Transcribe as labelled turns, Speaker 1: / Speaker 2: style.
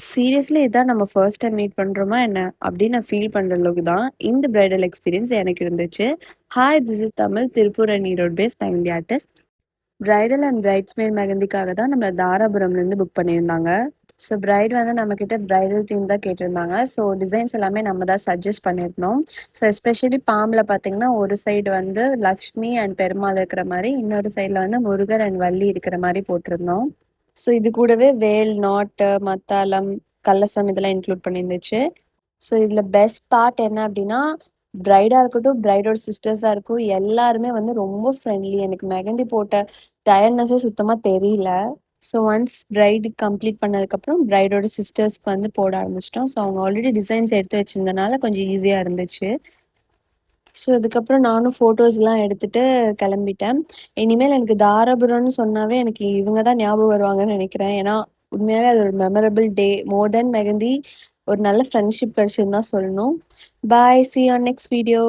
Speaker 1: Seriously இதான் நம்ம first time meet பண்றோமா என்ன? அப்படின்னு நான் ஃபீல் பண்ற அளவுக்கு தான் இந்த பிரைடல் எக்ஸ்பீரியன்ஸ் எனக்கு இருந்துச்சு. Hi this is Tamil Tiruppur and Erode based mehndi artist. Bridal and bridesmaid மெஹந்திக்காக தான் நம்ம தாராபுரம்லேருந்து புக் பண்ணியிருந்தாங்க. ஸோ பிரைட் வந்து நம்மக்கிட்ட பிரைடல் தீம் தான் கேட்டிருந்தாங்க. ஸோ டிசைன்ஸ் எல்லாமே நம்ம தான் சஜஸ்ட் பண்ணியிருந்தோம். ஸோ எஸ்பெஷலி பாம்பில் பார்த்தீங்கன்னா ஒரு சைடு வந்து லக்ஷ்மி அண்ட் பெருமாள் இருக்கிற மாதிரி, இன்னொரு சைடில் வந்து முருகர் அண்ட் வள்ளி இருக்கிற மாதிரி போட்டிருந்தோம். ஸோ இது கூடவே வேல், நாட்டு, மத்தாளம், கலசம் இதெல்லாம் இன்க்ளூட் பண்ணியிருந்துச்சு. ஸோ இதில் பெஸ்ட் பார்ட் என்ன அப்படின்னா, பிரைடாக இருக்கட்டும், பிரைடோட சிஸ்டர்ஸாக இருக்கும், எல்லாருமே வந்து ரொம்ப ஃப்ரெண்ட்லி. எனக்கு மெஹந்தி போட்ட டயர்ட்னஸே சுத்தமாக தெரியல. ஸோ ஒன்ஸ் பிரைடு கம்ப்ளீட் பண்ணதுக்கப்புறம் பிரைடோட சிஸ்டர்ஸ்க்கு வந்து போட ஆரம்பிச்சிட்டோம். ஸோ அவங்க ஆல்ரெடி டிசைன்ஸ் எடுத்து வச்சிருந்தனால கொஞ்சம் ஈஸியாக இருந்துச்சு. ஸோ அதுக்கப்புறம் நானும் ஃபோட்டோஸ்லாம் எடுத்துட்டு கிளம்பிட்டேன். இனிமேல் எனக்கு தாராபுரம்னு சொன்னாவே எனக்கு இவங்க தான் ஞாபகம் வருவாங்கன்னு நினைக்கிறேன். ஏன்னா உண்மையாவே அது ஒரு மெமரபிள் டே. மோர் தென் மெஹந்தி ஒரு நல்ல ஃப்ரெண்ட்ஷிப் கிடைச்சுன்னு தான் சொல்லணும். பாய், see you on next video.